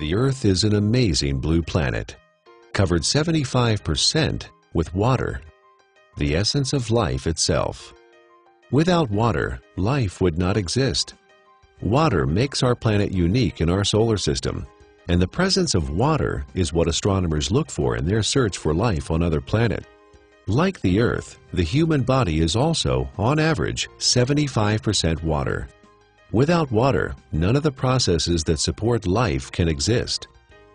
The Earth is an amazing blue planet, covered 75% with water, the essence of life itself. Without water, life would not exist. Water makes our planet unique in our solar system, and the presence of water is what astronomers look for in their search for life on other planets. Like the Earth, the human body is also, on average, 75% water. Without water, none of the processes that support life can exist.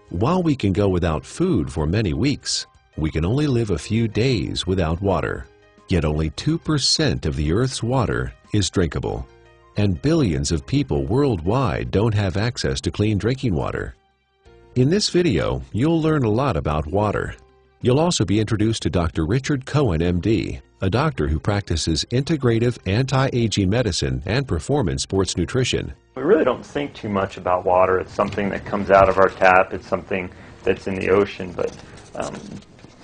While we can go without food for many weeks, we can only live a few days without water. Yet only 2% of the Earth's water is drinkable, and billions of people worldwide don't have access to clean drinking water. In this video, you'll learn a lot about water. You'll also be introduced to Dr. Richard Cohen, MD, a doctor who practices integrative anti-aging medicine and performance sports nutrition. We really don't think too much about water. It's something that comes out of our tap. It's something that's in the ocean. But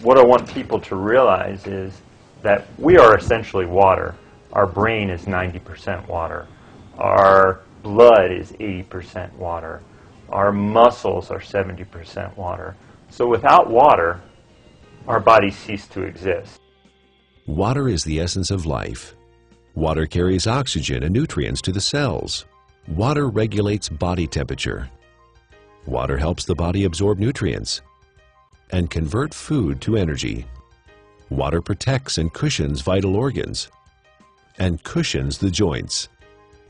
what I want people to realize is that we are essentially water. Our brain is 90% water. Our blood is 80% water. Our muscles are 70% water. So without water, our bodies cease to exist. Water is the essence of life. Water carries oxygen and nutrients to the cells. Water regulates body temperature. Water helps the body absorb nutrients and convert food to energy. Water protects and cushions vital organs and cushions the joints.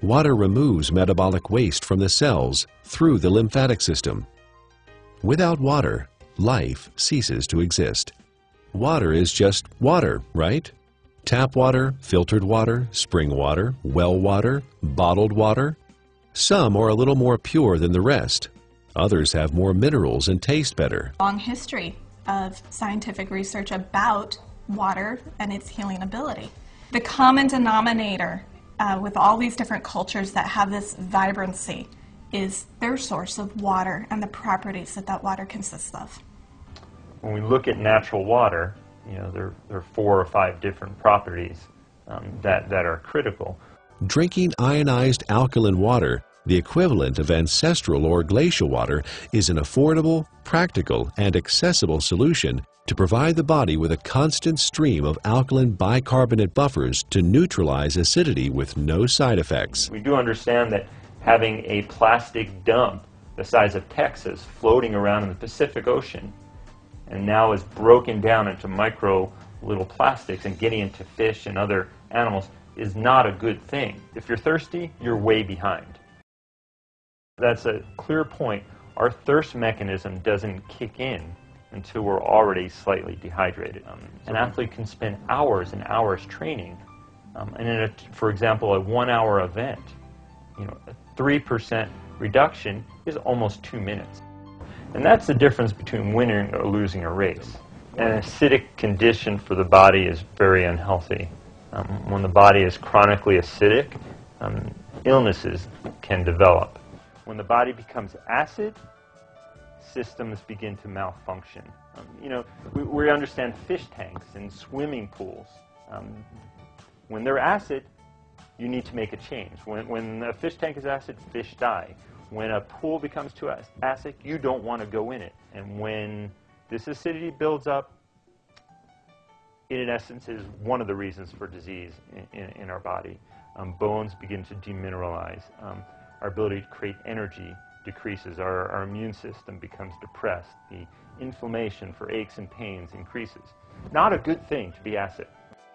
Water removes metabolic waste from the cells through the lymphatic system. Without water, life ceases to exist. Water is just water, right? Tap water, filtered water, spring water, well water, bottled water. Some are a little more pure than the rest. Others have more minerals and taste better. Long history of scientific research about water and its healing ability. The common denominator with all these different cultures that have this vibrancy is their source of water and the properties that that water consists of. When we look at natural water, there are 4 or 5 different properties that are critical. Drinking ionized alkaline water, the equivalent of ancestral or glacial water, is an affordable, practical, and accessible solution to provide the body with a constant stream of alkaline bicarbonate buffers to neutralize acidity with no side effects. We do understand that having a plastic dump the size of Texas floating around in the Pacific Ocean and now is broken down into micro little plastics and getting into fish and other animals is not a good thing. If you're thirsty, you're way behind. That's a clear point. Our thirst mechanism doesn't kick in until we're already slightly dehydrated. An athlete can spend hours and hours training, and in for example, a 1-hour event, a 3% reduction is almost 2 minutes. And that's the difference between winning or losing a race. An acidic condition for the body is very unhealthy. When the body is chronically acidic, illnesses can develop. When the body becomes acid, systems begin to malfunction. We understand fish tanks and swimming pools. When they're acid, you need to make a change. When a fish tank is acid, fish die. When a pool becomes too acid, you don't want to go in it. And when this acidity builds up, it in essence is one of the reasons for disease in our body. Bones begin to demineralize. Our ability to create energy decreases. Our immune system becomes depressed. The inflammation for aches and pains increases. Not a good thing to be acid.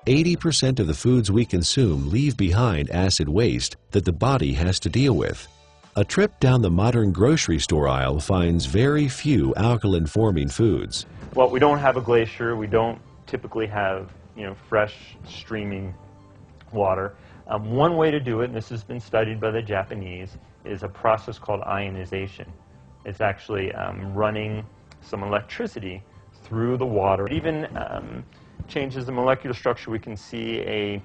80% of the foods we consume leave behind acid waste that the body has to deal with. A trip down the modern grocery store aisle finds very few alkaline-forming foods. Well, we don't have a glacier. We don't typically have, fresh streaming water. One way to do it, and this has been studied by the Japanese, is a process called ionization. It's actually running some electricity through the water. It even changes the molecular structure. We can see a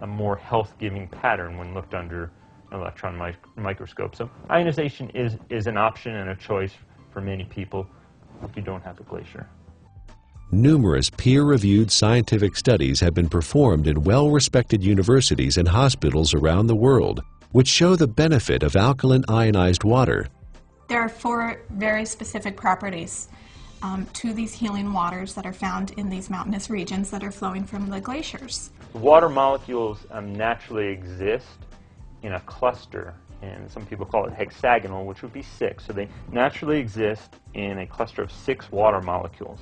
more health-giving pattern when looked under an electron microscope. So ionization is an option and a choice for many people if you don't have a glacier. Numerous peer-reviewed scientific studies have been performed in well-respected universities and hospitals around the world, which show the benefit of alkaline ionized water. There are 4 very specific properties to these healing waters that are found in these mountainous regions that are flowing from the glaciers. Water molecules naturally exist in a cluster, and some people call it hexagonal, which would be 6. So they naturally exist in a cluster of 6 water molecules.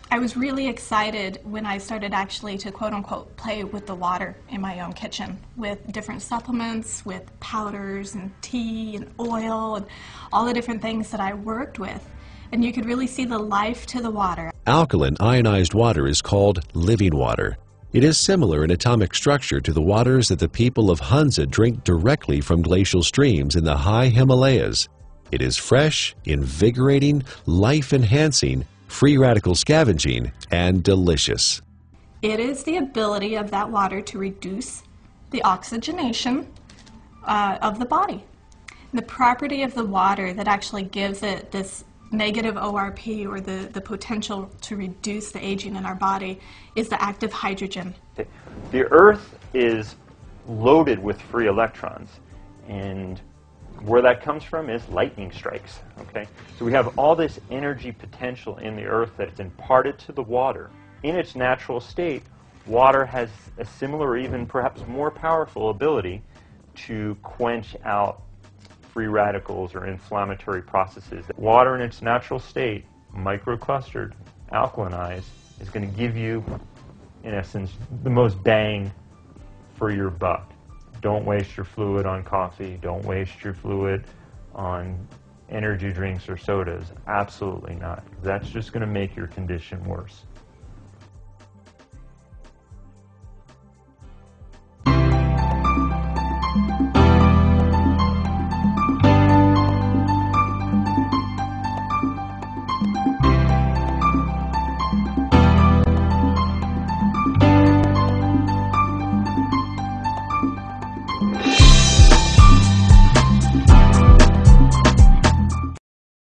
I was really excited when I started actually to quote-unquote play with the water in my own kitchen with different supplements, with powders and tea and oil and all the different things that I worked with. And you could really see the life to the water. Alkaline ionized water is called living water. It is similar in atomic structure to the waters that the people of Hunza drink directly from glacial streams in the high Himalayas. It is fresh, invigorating, life-enhancing, free radical scavenging, and delicious. It is the ability of that water to reduce the oxygenation of the body. The property of the water that actually gives it this negative ORP, or the potential to reduce the aging in our body, is the active hydrogen. The Earth is loaded with free electrons, and where that comes from is lightning strikes. Okay, so we have all this energy potential in the Earth that's imparted to the water. In its natural state, water has a similar, or even perhaps more powerful ability to quench out free radicals or inflammatory processes. Water in its natural state, microclustered, alkalinized, is going to give you, in essence, the most bang for your buck. Don't waste your fluid on coffee. Don't waste your fluid on energy drinks or sodas. Absolutely not. That's just going to make your condition worse.